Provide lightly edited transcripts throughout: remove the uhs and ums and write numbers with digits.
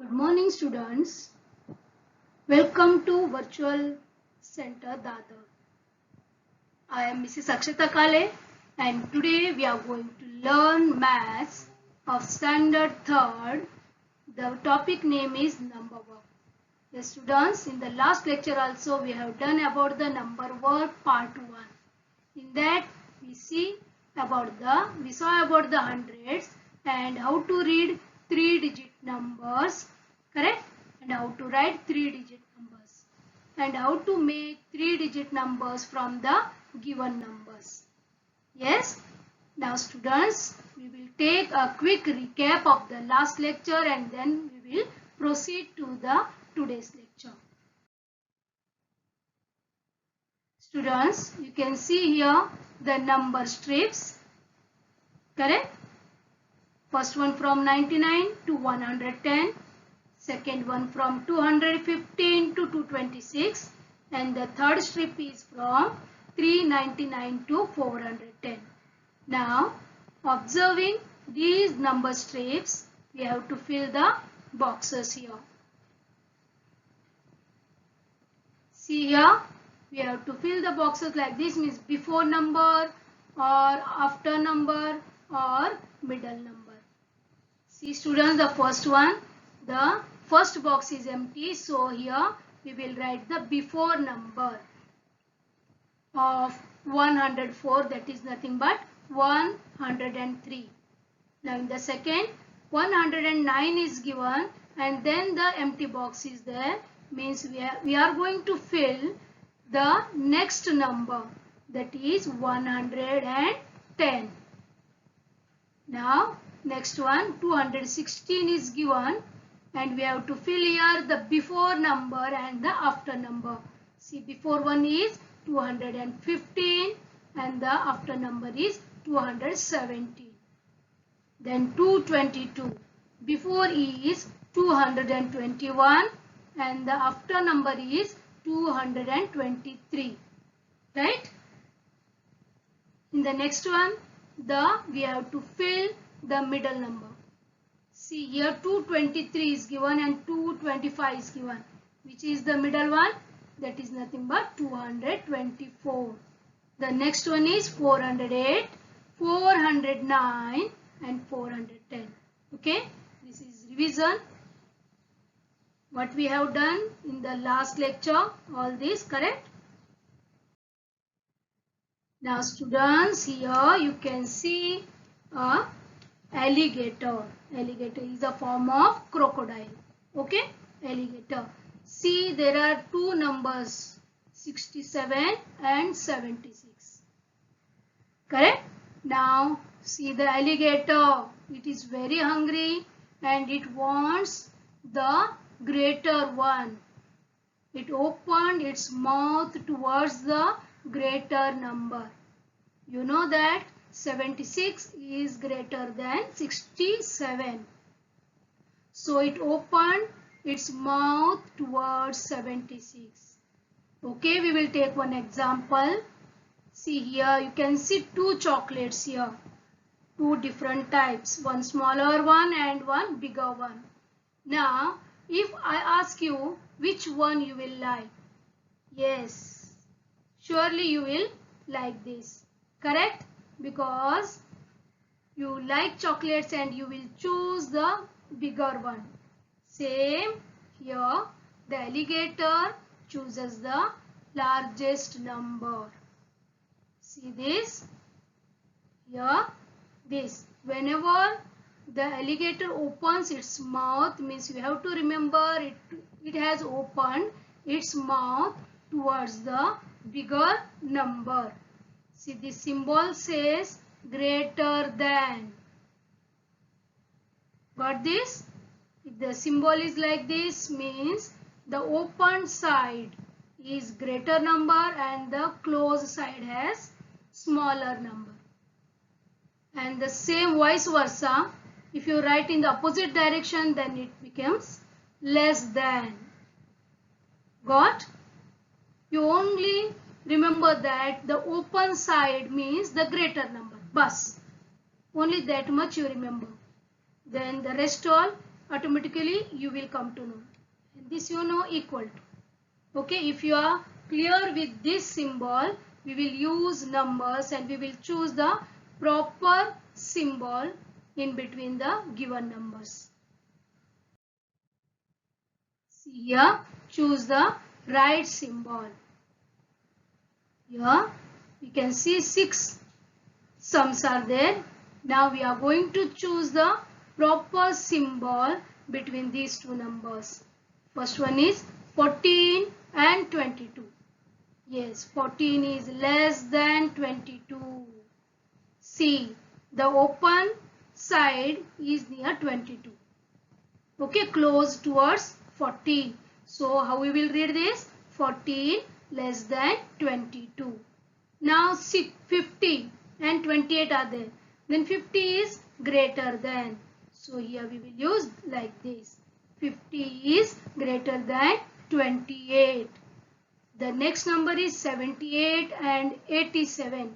Good morning, students. Welcome to Virtual Center Dadar. I am Mrs. Akshata Kale, and today we are going to learn maths of standard 3rd. The topic name is number work. Yes, students, in the last lecture also we have done about the number work part 1. In that we saw about the hundreds and how to read 3-digit numbers, correct? And how to write 3-digit numbers and how to make 3-digit numbers from the given numbers. Yes. Now students, we will take a quick recap of the last lecture and then we will proceed to the today's lecture. Students, you can see here the number strips, correct? First one from 99 to 110, second one from 215 to 226, and the third strip is from 399 to 410. Now, observing these number strips, we have to fill the boxes here. See here, we have to fill the boxes like this, means before number or after number or middle number. See students, the first one, the first box is empty, so here we will write the before number of 104, that is nothing but 103. Now in the second, 109 is given and then the empty box is there, means we are going to fill the next number, that is 110. Now next one, 216 is given and we have to fill here the before number and the after number. See, before one is 215 and the after number is 217. Then 222. Before is 221 and the after number is 223. Right? In the next one, we have to fill the middle number. See here 223 is given and 225 is given. Which is the middle one? That is nothing but 224. The next one is 408, 409 and 410. Okay, this is revision. What we have done in the last lecture, all this, correct? Now students, here you can see a alligator. Alligator is a form of crocodile. Okay, alligator. See, there are two numbers, 67 and 76. Correct? Now see the alligator. It is very hungry and it wants the greater one. It opened its mouth towards the greater number. You know that 76 is greater than 67. So it opened its mouth towards 76. Okay, we will take one example. See here, you can see two chocolates here. Two different types. One smaller one and one bigger one. Now, if I ask you which one you will like. Yes, surely you will like this. Correct? Because you like chocolates and you will choose the bigger one. Same here, the alligator chooses the largest number. See this? Here, this. Whenever the alligator opens its mouth, means you have to remember it has opened its mouth towards the bigger number. See, this symbol says greater than. Got this? If the symbol is like this, means the open side is greater number and the closed side has smaller number. And the same vice versa, if you write in the opposite direction, then it becomes less than. Got? You only remember that the open side means the greater number. Bas. Only that much you remember. Then the rest all automatically you will come to know. And this you know equal to. Okay, if you are clear with this symbol, we will use numbers and we will choose the proper symbol in between the given numbers. See here, choose the right symbol. Here you can see 6 sums are there. Now we are going to choose the proper symbol between these two numbers. First one is 14 and 22. Yes, 14 is less than 22. See, the open side is near 22. Okay, close towards 14. So how we will read this? 14 less than 22. Now 50 and 28 are there. Then 50 is greater than. So here we will use like this. 50 is greater than 28. The next number is 78 and 87.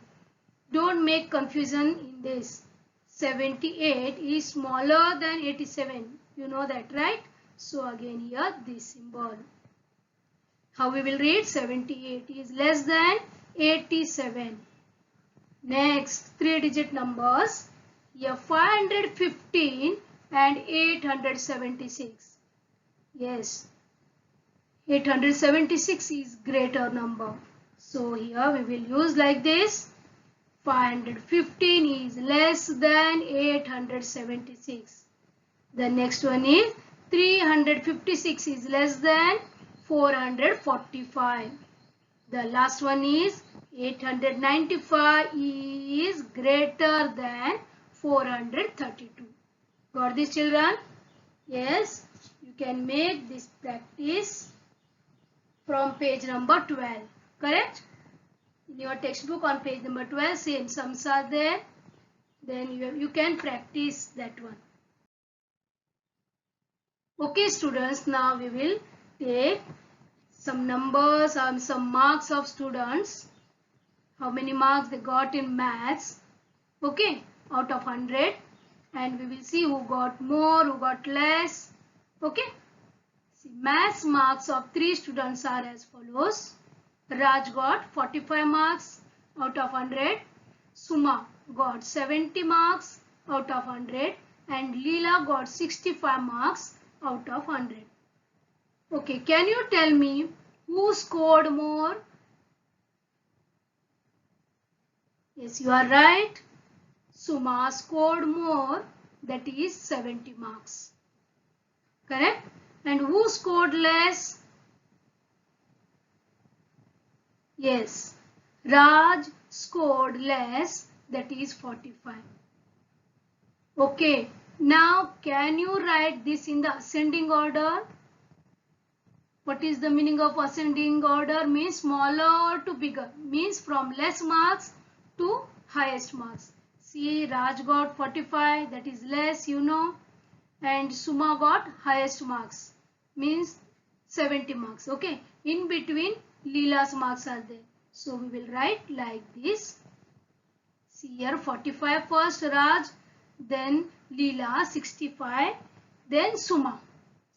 Don't make confusion in this. 78 is smaller than 87. You know that, right? So again here this symbol. How we will read? 78 is less than 87. Next, 3-digit numbers. Here 515 and 876. Yes, 876 is greater number. So here we will use like this. 515 is less than 876. The next one is 356 is less than 445. The last one is 895 is greater than 432. Got this, children? Yes, you can make this practice from page number 12. Correct? In your textbook on page number 12, same sums are there. Then you can practice that one. Okay, students, now we will take some numbers and some marks of students. How many marks they got in maths. Okay, out of 100. And we will see who got more, who got less. Okay. See, maths marks of 3 students are as follows. Raj got 45 marks out of 100. Suma got 70 marks out of 100. And Leela got 65 marks out of 100. Okay, can you tell me who scored more? Yes, you are right. Suma scored more, that is 70 marks. Correct? And who scored less? Yes, Raj scored less, that is 45. Okay, now can you write this in the ascending order? What is the meaning of ascending order? Means smaller to bigger. Means from less marks to highest marks. See, Raj got 45, that is less, you know. And Suma got highest marks. Means 70 marks. Okay. In between, Leela's marks are there. So we will write like this. See here, 45 first Raj. Then Leela 65. Then Suma.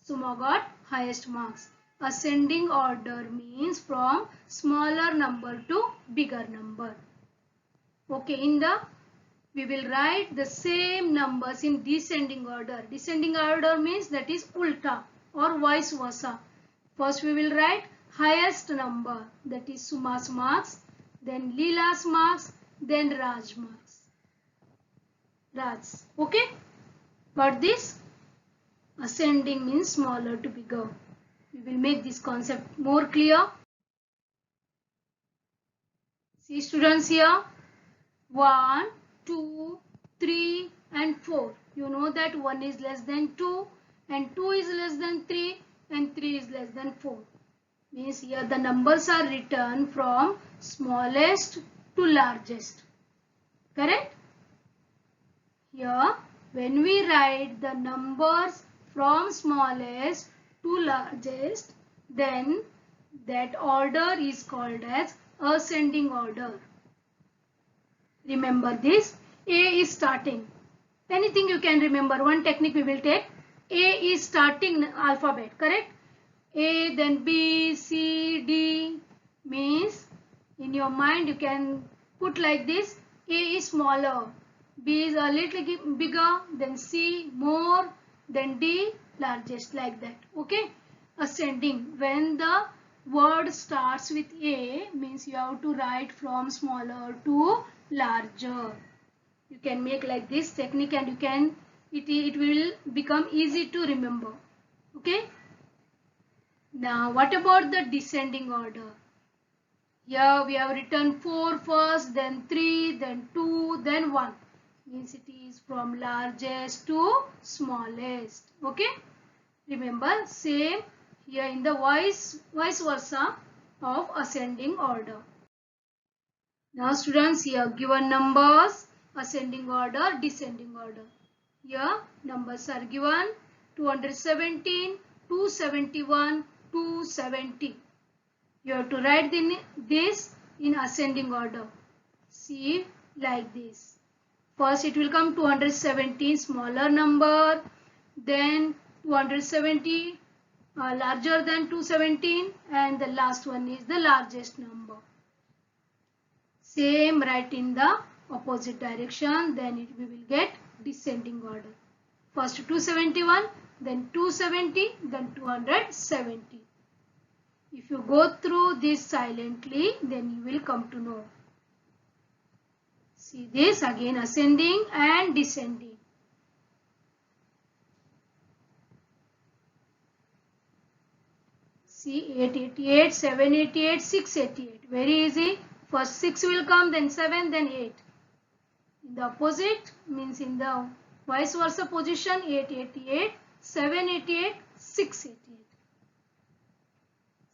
Suma got highest marks. Ascending order means from smaller number to bigger number. Okay, we will write the same numbers in descending order. Descending order means that is ulta or vice versa. First we will write highest number, that is Suma's marks, then Leela's marks, then Raj marks. Raj. Okay? Got this? Ascending means smaller to bigger. We will make this concept more clear. See students here. 1, 2, 3 and 4. You know that 1 is less than 2 and 2 is less than 3 and 3 is less than 4. Means here the numbers are written from smallest to largest. Correct? Here when we write the numbers from smallest to largest, then that order is called as ascending order. Remember this. A is starting. Anything you can remember. One technique we will take. A is starting alphabet, correct? A, then B, C, D, means in your mind you can put like this. A is smaller, B is a little bigger, then C more, then D largest, like that. Okay, ascending. When the word starts with A, means you have to write from smaller to larger. You can make like this technique and you can it will become easy to remember. Okay. Now what about the descending order? Here we have written 4 first, then 3, then 2, then 1. Means it is from largest to smallest. Okay. Remember, same here in the vice versa of ascending order. Now students, here given numbers, ascending order, descending order. Here numbers are given 217, 271, 270. You have to write this in ascending order. See like this. First it will come 217, smaller number, then 270 larger than 217, and the last one is the largest number. Same, write in the opposite direction, then we will get descending order. First 271, then 270, then 270. If you go through this silently, then you will come to know. See this again, ascending and descending. See 888, 788, 688. Very easy. First 6 will come, then 7, then 8. In the opposite, means in the vice versa position, 888, 788, 688.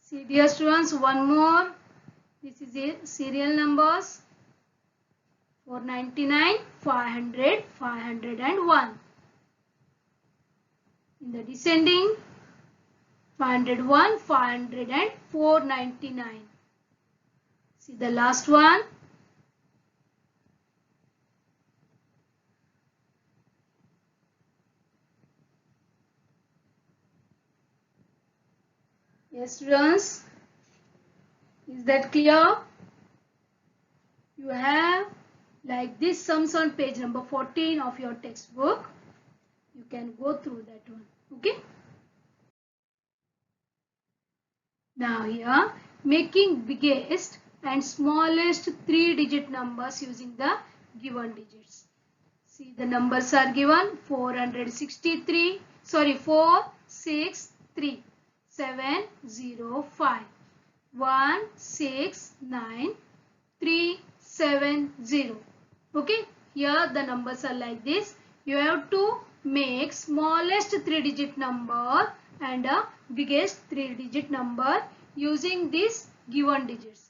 See dear students, one more. This is a serial numbers. 499, 500, 501. In the descending, 501, 500 and 499. See the last one. Yes students, is that clear? You have like this sums on page number 14 of your textbook. You can go through that one. Okay. Now here, making biggest and smallest 3-digit numbers using the given digits. See the numbers are given 463, 463, 705, 169, 370. Okay, here the numbers are like this. You have to make smallest 3-digit number and a biggest 3-digit number using these given digits.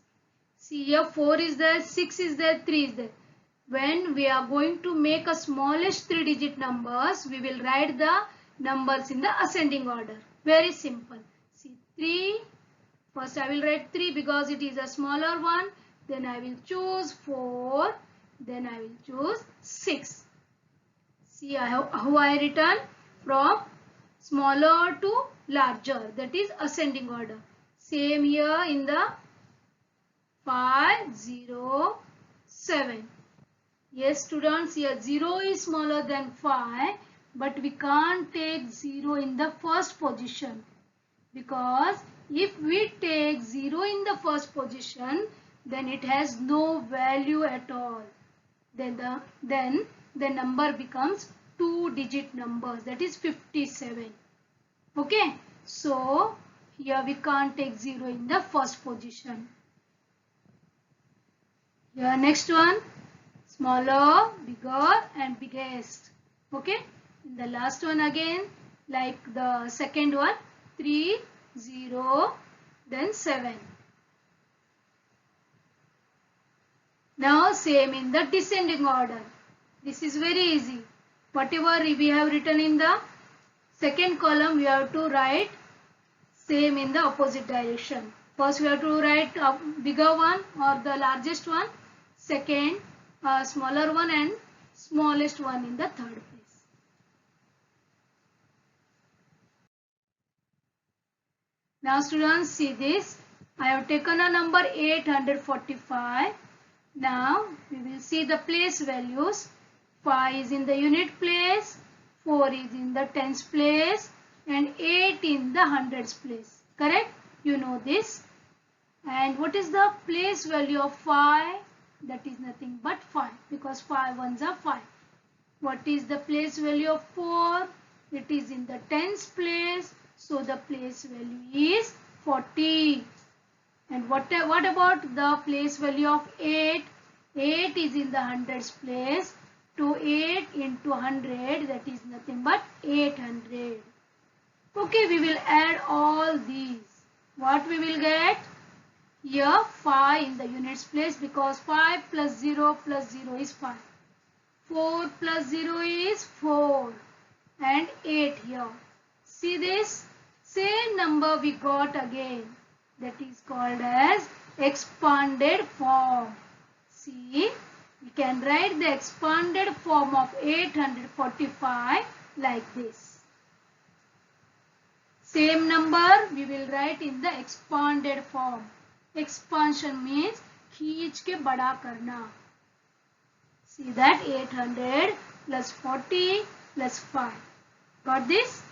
See here 4 is there, 6 is there, 3 is there. When we are going to make a smallest 3-digit numbers, we will write the numbers in the ascending order. Very simple. See 3, first I will write 3 because it is a smaller one. Then I will choose 4. Then I will choose 6. See how I written from smaller to larger. That is ascending order. Same here in the 507. Yes students, here 0 is smaller than 5. But we can't take 0 in the first position. Because if we take 0 in the first position, then it has no value at all. Then the number becomes 2-digit numbers, that is 57. Okay, so here we can't take 0 in the first position. Here next one, smaller, bigger and biggest. Okay, the last one again like the second one, 3, 0, then 7. Now same in the descending order. This is very easy. Whatever we have written in the second column, we have to write same in the opposite direction. First we have to write a bigger one or the largest one. Second, smaller one and smallest one in the third place. Now students, see this. I have taken a number 845. Now we will see the place values. 5 is in the unit place, 4 is in the tens place, and 8 in the hundreds place. Correct? You know this. And what is the place value of 5? That is nothing but 5, because 5 ones are 5. What is the place value of 4? It is in the tens place. So the place value is 40. And what about the place value of 8? 8 is in the hundreds place. To 8 into 100, that is nothing but 800. Okay, we will add all these. What we will get? Here 5 in the units place, because 5 plus 0 is 5. 4 plus 0 is 4. And 8 here. See this? Same number we got again. That is called as expanded form. See, we can write the expanded form of 845 like this. Same number we will write in the expanded form. Expansion means खींच के बड़ा करना. See that 800 plus 40 plus 5. Got this?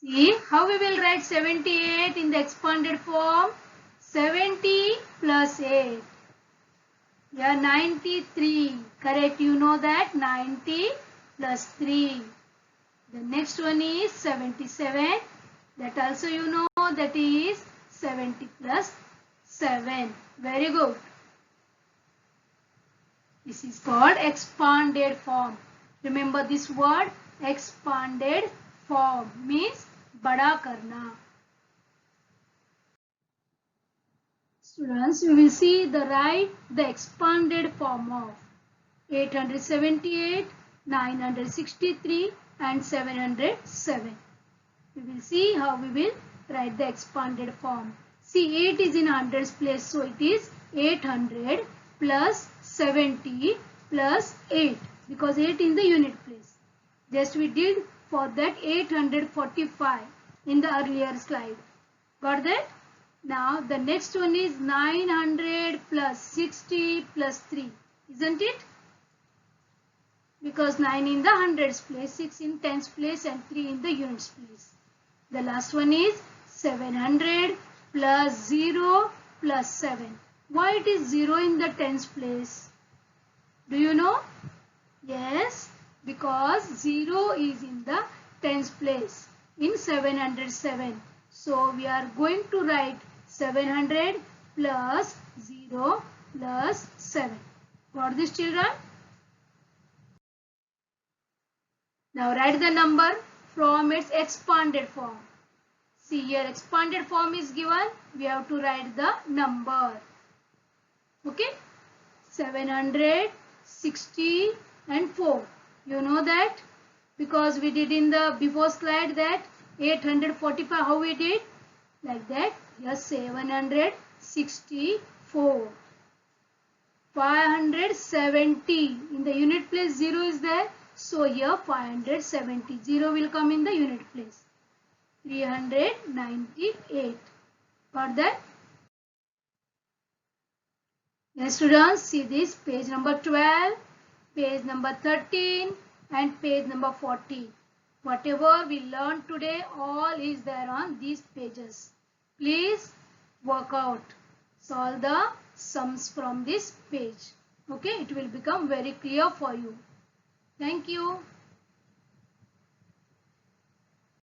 See how we will write 78 in the expanded form. 70 plus 8. Yeah, 93. Correct. You know that 90 plus 3. The next one is 77. That also you know, that is 70 plus 7. Very good. This is called expanded form. Remember this word, expanded form means बड़ा करना. Students, we will see the expanded form of 878, 963 and 707. We will see how we will write the expanded form. See, 8 is in hundreds place, so it is 800 plus 70 plus 8, because 8 in the unit place. Just we did for that 845 in the earlier slide. Got that? Now the next one is 900 plus 60 plus 3. Isn't it? Because 9 in the hundreds place, 6 in tens place and 3 in the units place. The last one is 700 plus 0 plus 7. Why it is 0 in the tens place? Do you know? Yes, because 0 is in the tens place in 707. So we are going to write 700 plus 0 plus 7. Got this, children? Now write the number from its expanded form. See here, expanded form is given. We have to write the number. Okay? 760 and 4. You know that? Because we did in the before slide that 845, how we did? Like that. Here 764. 570. In the unit place 0 is there. So here 570. 0 will come in the unit place. 398. Got that? Yes, students, see this page number 12, page number 13 and page number 14. Whatever we learned today, all is there on these pages. Please work out. Solve the sums from this page. Okay, it will become very clear for you. Thank you.